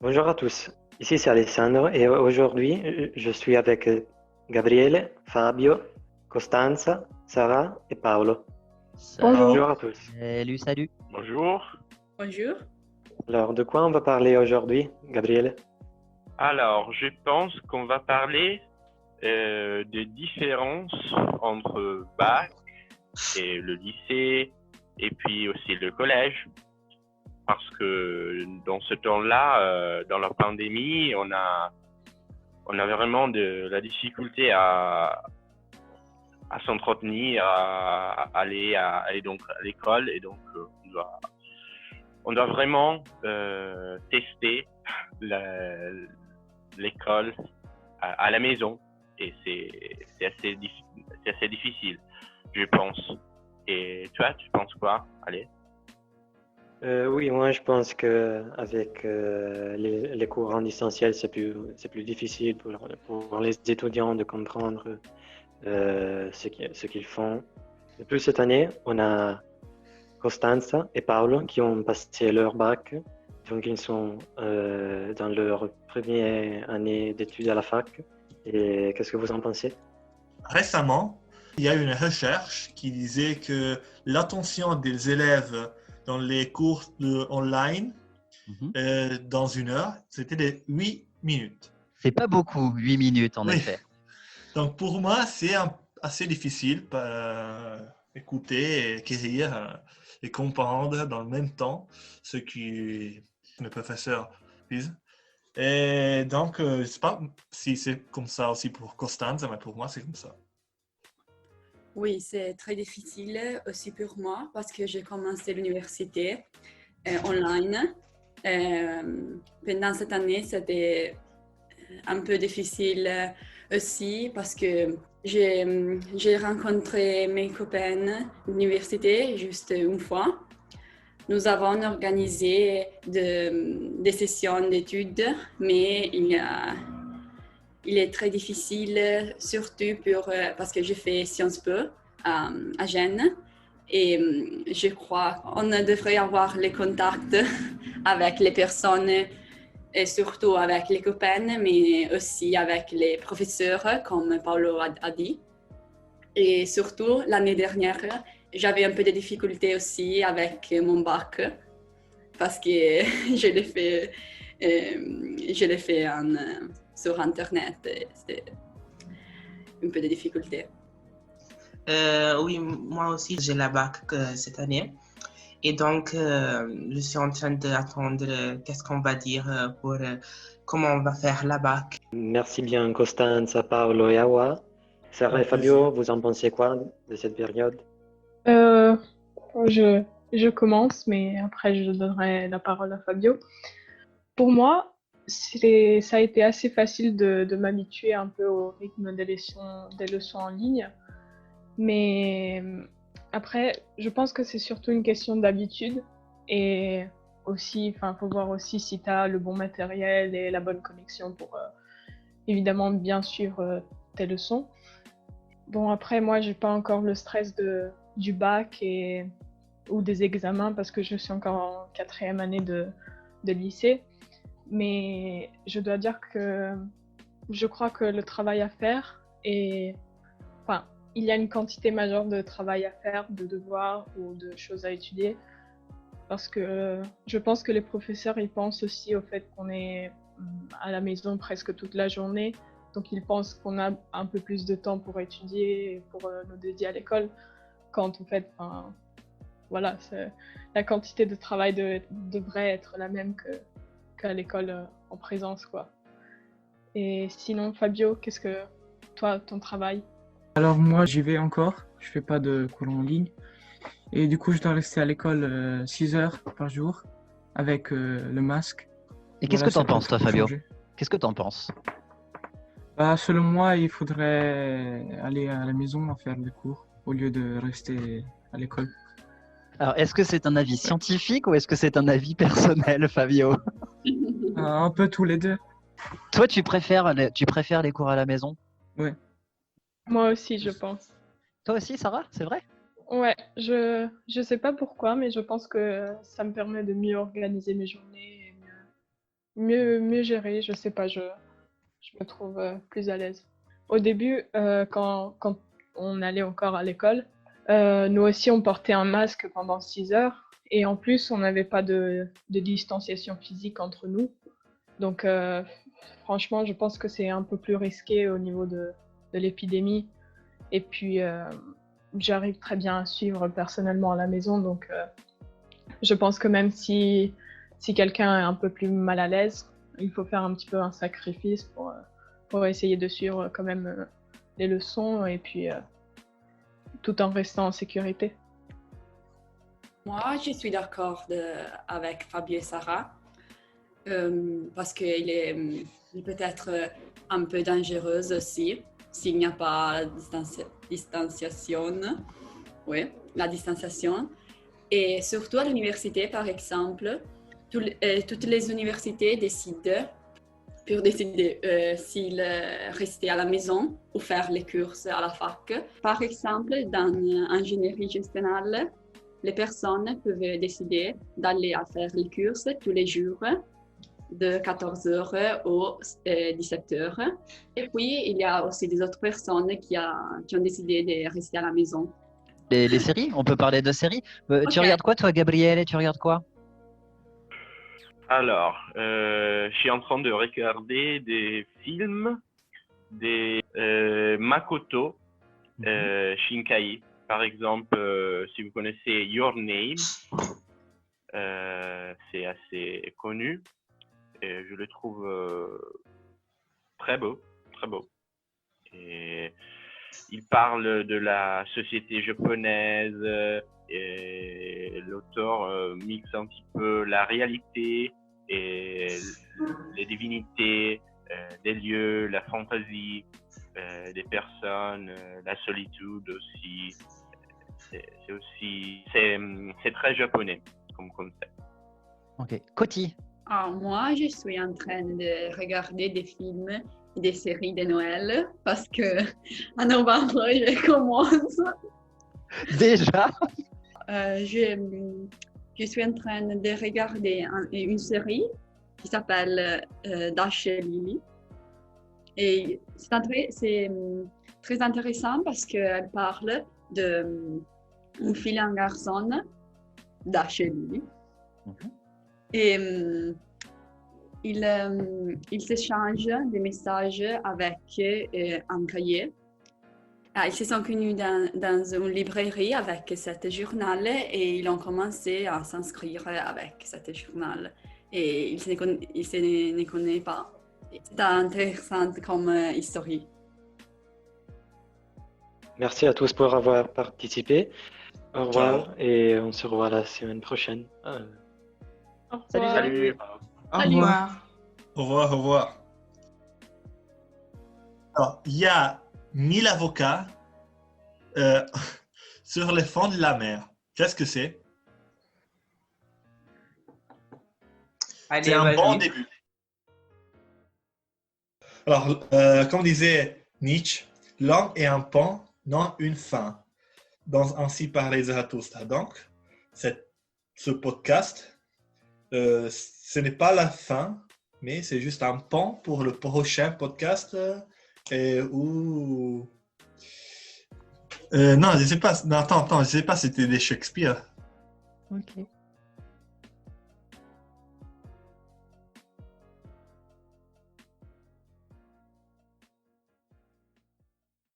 Bonjour à tous, ici c'est Alessandro et aujourd'hui je suis avec Gabriele, Fabio, Costanza, Sarah et Paolo. Bonjour. Bonjour à tous. Salut. Bonjour. Bonjour. Alors de quoi on va parler aujourd'hui, Gabriele? Alors, je pense qu'on va parler des différences entre bac et le lycée et puis aussi le collège. Parce que dans ce temps-là, dans la pandémie, on a vraiment de la difficulté à s'entretenir, à aller donc à l'école et donc on doit vraiment tester l'école à la maison et c'est assez difficile, je pense. Et toi, tu penses quoi? Allez. Oui, moi je pense que avec les cours en distanciel, c'est plus difficile pour les étudiants de comprendre ce qu'ils font. De plus, cette année, on a Costanza et Paolo qui ont passé leur bac, donc ils sont dans leur première année d'études à la fac. Et qu'est-ce que vous en pensez? Récemment, il y a une recherche qui disait que l'attention des élèves dans les cours online dans une heure, c'était de 8 minutes. C'est pas beaucoup, 8 minutes en Oui. effet. Donc pour moi, c'est assez difficile écouter, écrire et comprendre dans le même temps ce que le professeur dit. Et donc, je ne sais pas si c'est comme ça aussi pour Constance, mais pour moi, c'est comme ça. Oui, c'est très difficile aussi pour moi parce que j'ai commencé l'université online. Pendant cette année, c'était un peu difficile aussi parce que j'ai rencontré mes copains d'université juste une fois. Nous avons organisé des sessions d'études, mais il est très difficile, surtout parce que j'ai fait Sciences Po à Gênes. Et je crois qu'on devrait avoir les contacts avec les personnes et surtout avec les copains, mais aussi avec les professeurs, comme Paolo a dit. Et surtout, l'année dernière, j'avais un peu de difficultés aussi avec mon bac parce que je l'ai fait sur Internet. C'était un peu de difficulté. Oui, moi aussi, j'ai la bac cette année. Et donc, je suis en train d'attendre qu'est-ce qu'on va dire pour comment on va faire la bac. Merci bien Costanza, Paolo et Awa. Sarah et Fabio, vous en pensez quoi de cette période? Euh, je commence, mais après je donnerai la parole à Fabio. Pour moi, ça a été assez facile de m'habituer un peu au rythme des leçons en ligne. Mais après, je pense que c'est surtout une question d'habitude. Et aussi, faut voir aussi si tu as le bon matériel et la bonne connexion pour évidemment bien suivre tes leçons. Bon, après, moi, j'ai pas encore le stress du bac ou des examens parce que je suis encore en 4e année de lycée. Mais je dois dire que je crois que le travail à faire il y a une quantité majeure de travail à faire, de devoirs ou de choses à étudier. Parce que je pense que les professeurs, ils pensent aussi au fait qu'on est à la maison presque toute la journée. Donc, ils pensent qu'on a un peu plus de temps pour étudier et pour nous dédier à l'école. Quand, en fait, voilà, la quantité de travail devrait être la même qu'à l'école en présence, quoi. Et sinon, Fabio, qu'est-ce que toi, ton travail? Alors moi, j'y vais encore. Je fais pas de cours en ligne. Et du coup, je dois rester à l'école 6 heures par jour avec le masque. Et qu'est-ce Voilà, que t'en ça peut penses, toi, beaucoup Fabio? changer. Qu'est-ce que t'en penses? Bah, selon moi, il faudrait aller à la maison à faire des cours au lieu de rester à l'école. Alors, est-ce que c'est un avis scientifique ou est-ce que c'est un avis personnel, Fabio? Un peu tous les deux. Toi, tu préfères les cours à la maison? Ouais. Moi aussi, je pense. Toi aussi, Sarah, c'est vrai? Ouais, je sais pas pourquoi, mais je pense que ça me permet de mieux organiser mes journées mieux géré, je sais pas, je me trouve plus à l'aise. Au début, quand on allait encore à l'école, nous aussi on portait un masque pendant 6 heures et en plus on n'avait pas de distanciation physique entre nous. Donc franchement, je pense que c'est un peu plus risqué au niveau de l'épidémie. Et puis j'arrive très bien à suivre personnellement à la maison, donc je pense que même si quelqu'un est un peu plus mal à l'aise, il faut faire un petit peu un sacrifice pour essayer de suivre quand même les leçons et puis tout en restant en sécurité. Moi, je suis d'accord avec Fabio et Sarah parce qu'il est peut-être un peu dangereux aussi s'il n'y a pas la distanciation. Oui, la distanciation. Et surtout à l'université, par exemple, toutes les universités décident s'ils rester à la maison ou faire les cours à la fac. Par exemple, dans ingénierie gestionale, les personnes peuvent décider d'aller à faire les cours tous les jours de 14h au 17h. Et puis, il y a aussi des autres personnes qui ont décidé de rester à la maison. Les séries, on peut parler de séries. Ok. Tu regardes quoi, toi, Gabriel? Tu regardes quoi? Alors, je suis en train de regarder des films des Makoto Shinkai. Par exemple, si vous connaissez Your Name, c'est assez connu. Et je le trouve très beau, très beau. Et il parle de la société japonaise et l'auteur mixe un petit peu la réalité et les divinités, des lieux, la fantaisie, des personnes, la solitude aussi. C'est très japonais comme concept. Ok. Coty. Moi, je suis en train de regarder des films et des séries de Noël parce que en novembre, je commence. Déjà? Je suis en train de regarder une série qui s'appelle Dash et Lily. Et c'est très intéressant parce qu'elle parle d'une fille et un garçon, Dash et Lily. Et ils s'échangent des messages avec un cahier. Ils se sont connus dans une librairie avec cette journal et ils ont commencé à s'inscrire avec cette journal. Et ils ne connaissent pas. C'est intéressant comme histoire. Merci à tous pour avoir participé. Au revoir Ciao. et on se revoit la semaine prochaine. Au revoir. Salut. Au revoir. Au revoir, au revoir. Alors, il y a 1000 avocats sur les fonds de la mer. Qu'est-ce que c'est? Allez, C'est un vas-y. bon début. Alors, comme disait Nietzsche, l'homme est un pont, non une fin. Ainsi parlait Zarathustra. Donc, ce podcast, ce n'est pas la fin, mais c'est juste un pont pour le prochain podcast où... non, je sais pas. Non, attends, je sais pas si c'était des Shakespeare. Ok.